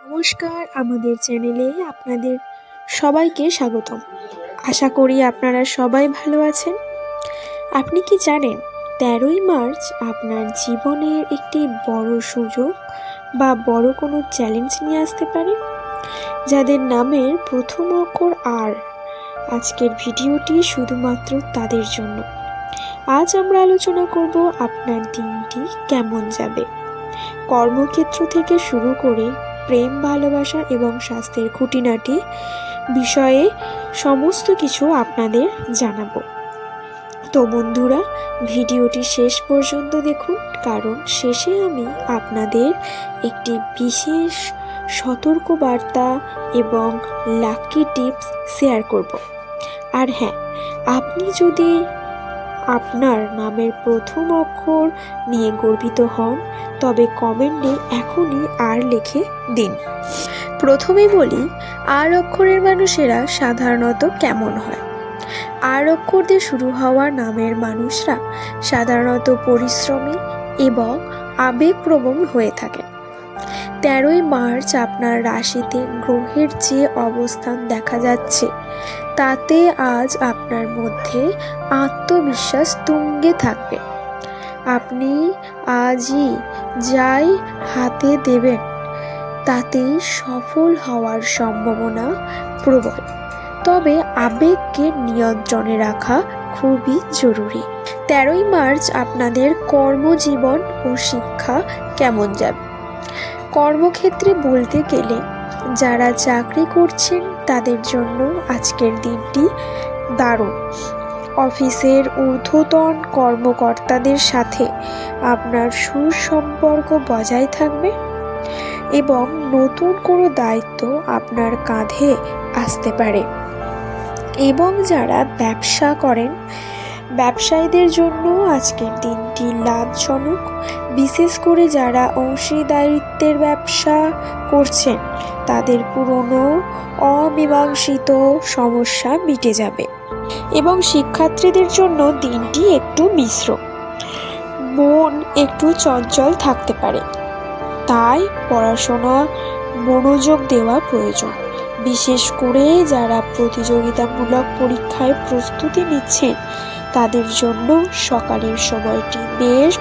নমস্কার, আমাদের চ্যানেলে আপনাদের সবাইকে স্বাগতম। আশা করি আপনারা সবাই ভালো আছেন। আপনি কি জানেন ১৩ই মার্চ আপনার জীবনের একটি বড় সুযোগ বা বড় কোনো চ্যালেঞ্জ নিয়ে আসতে পারে? যাদের নামের প্রথম অক্ষর আর, আজকের ভিডিওটি শুধুমাত্র তাদের জন্য। আজ আমরা আলোচনা করব আপনার দিনটি কেমন যাবে, কর্মক্ষেত্র থেকে শুরু করে প্রেম, ভালোবাসা এবং স্বাস্থ্যের খুঁটিনাটি বিষয়ে সমস্ত কিছু আপনাদের জানাবো। তো বন্ধুরা, ভিডিওটি শেষ পর্যন্ত দেখুন, কারণ শেষে আমি আপনাদের একটি বিশেষ সতর্কবার্তা এবং লাকি টিপস শেয়ার করব। আর হ্যাঁ, আপনি যদি আপনার নামের প্রথম অক্ষর নিয়ে গর্বিত হন, তবে কমেন্টে এখনই আর লিখে দিন। প্রথমেই বলি, আর অক্ষরের মানুষেরা সাধারণত কেমন হয়। আর অক্ষর দিয়ে শুরু হওয়া নামের মানুষরা সাধারণত পরিশ্রমী এবং আবেগপ্রবণ হয়ে থাকে। ১৩ই মার্চ আপনার রাশিতে গ্রহের যে অবস্থান দেখা যাচ্ছে, তাতে আজ আপনার মধ্যে আত্মবিশ্বাস তুঙ্গে থাকবে। আপনি আজই যাই হাতে দেবেন তাতেই সফল হওয়ার সম্ভাবনা প্রবল, তবে আবেগকে নিয়ন্ত্রণে রাখা খুবই জরুরি। ১৩ই মার্চ আপনাদের কর্মজীবন ও শিক্ষা কেমন যাবে। কর্মক্ষেত্রে বলতে গেলে যারা চাকরি করছেন তাদের জন্য আজকের দিনটি দারুণ। অফিসের ঊর্ধ্বতন কর্মকর্তাদের সাথে আপনার সুসম্পর্ক বজায় থাকবে এবং নতুন কোনো দায়িত্ব আপনার কাঁধে আসতে পারে। এবং যারা ব্যবসা করেন, ব্যবসায়ীদের জন্য আজকের দিনটি লাভজনক। বিশেষ করে যারা অংশীদারিত্বের ব্যবসা করছেন, তাদের পুরনো অমীমাংসিত সমস্যা মিটে যাবে। এবং শিক্ষার্থীদের জন্য দিনটি একটু মিশ্র। মন একটু চঞ্চল থাকতে পারে, তাই পড়াশোনা মনোযোগ দেওয়া প্রয়োজন। বিশেষ করে যারা প্রতিযোগিতামূলক পরীক্ষায় প্রস্তুতি নিচ্ছেন, তাদের জন্য সকালের সময়টি বেশ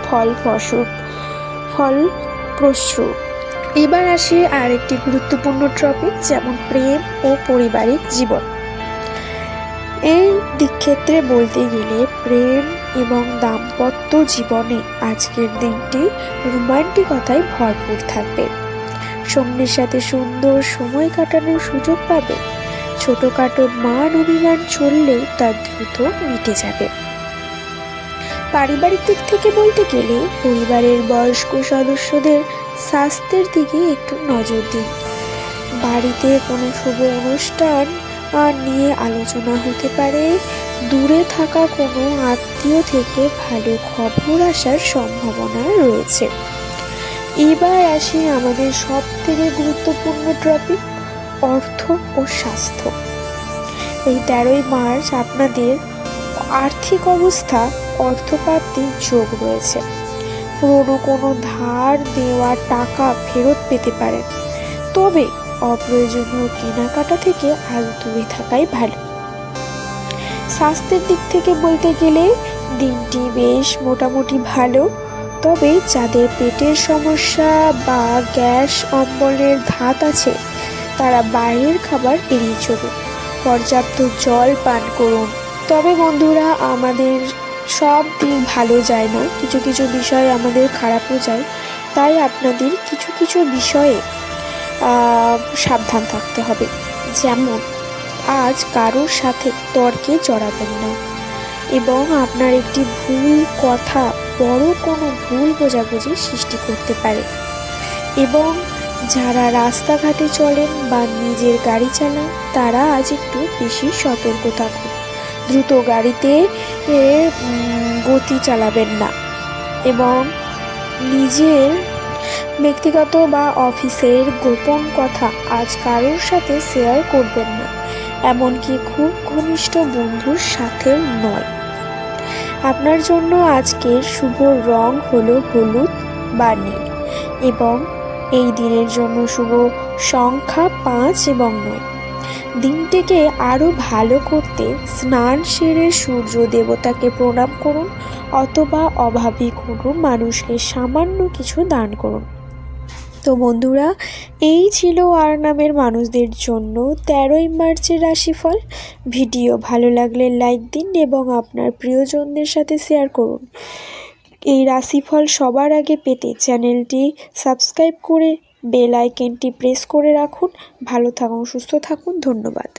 ফলপ্রসূ। এবার আসি আরেকটি গুরুত্বপূর্ণ টপিক, যেমন প্রেম ও পারিবারিক জীবন। এই দিক ক্ষেত্রে বলতে গেলে প্রেম এবং দাম্পত্য জীবনে আজকের দিনটি রোমান্টিকতায় ভরপুর থাকবে। সঙ্গীর সাথে সুন্দর সময় কাটানোর সুযোগ পাবে। ছোটখাটো মান অভিমান চললেও তা দ্রুত মিটে যাবে। পারিবারিক দিক থেকে বলতে গেলে পরিবারের বয়স্ক সদস্যদের স্বাস্থ্যের দিকে একটু নজর দিন। বাড়িতে কোনো শুভ অনুষ্ঠান নিয়ে আলোচনা হতে পারে। দূরে থাকা কোনো আত্মীয় থেকে ভালো খবর আসার সম্ভাবনা রয়েছে। এবার আসি আমাদের সব থেকে গুরুত্বপূর্ণ টপিক, অর্থ ও স্বাস্থ্য। এই ১৩ই মার্চ আপনাদের আর্থিক অবস্থা অর্থপ্রাপ্তির যোগ রয়েছে। পুরনো কোনো ধার দেওয়া টাকা ফেরত পেতে পারেন, তবে অপ্রয়োজনীয় কেনাকাটা থেকে আজ দূরে থাকাই ভালো। স্বাস্থ্যের দিক থেকে বলতে গেলে দিনটি বেশ মোটামুটি ভালো, তবে যাদের পেটের সমস্যা বা গ্যাস অম্বলের ধাত আছে, তারা বাইরের খাবার এড়িয়ে চলুন। পর্যাপ্ত জল পান করুন। তবে বন্ধুরা, আমাদের সব দিক ভালো যায় না, কিছু কিছু বিষয় আমাদের খারাপও যায়, তাই আপনাদের কিছু কিছু বিষয়ে সাবধান থাকতে হবে। যেমন আজ কারোর সাথে তর্কে জড়াবেন না, এবং আপনার একটি ভুল কথা বড় কোনো ভুল বোঝাবুঝি সৃষ্টি করতে পারে। এবং যারা রাস্তাঘাটে চলেন বা নিজের গাড়ি চালান, তারা আজ একটু বেশি সতর্ক থাকুন। দ্রুত গাড়িতে গতি চালাবেন না, এবং নিজের ব্যক্তিগত বা অফিসের গোপন কথা আজ কারোর সাথে শেয়ার করবেন না, এমনকি খুব ঘনিষ্ঠ বন্ধুর সাথেও নয়। আপনার জন্য আজকের শুভ রং হলো হলুদ বা নীল, এবং এই দিনের জন্য শুভ সংখ্যা 5 এবং 9। দিনটিকে আরও ভালো করতে স্নান সেরে সূর্য দেবতাকে প্রণাম করুন অথবা অভাবী কোনো মানুষকে সামান্য কিছু দান করুন। তো বন্ধুরা, এই ছিল আর নামের মানুষদের জন্য 13ই মার্চের রাশিফল। ভিডিও ভালো লাগলে লাইক দিন এবং আপনার প্রিয়জনদের সাথে শেয়ার করুন। এই রাশিফল সবার আগে পেতে চ্যানেলটি সাবস্ক্রাইব করে বেল আইকনটি প্রেস করে রাখুন। ভালো থাকুন, সুস্থ থাকুন, ধন্যবাদ।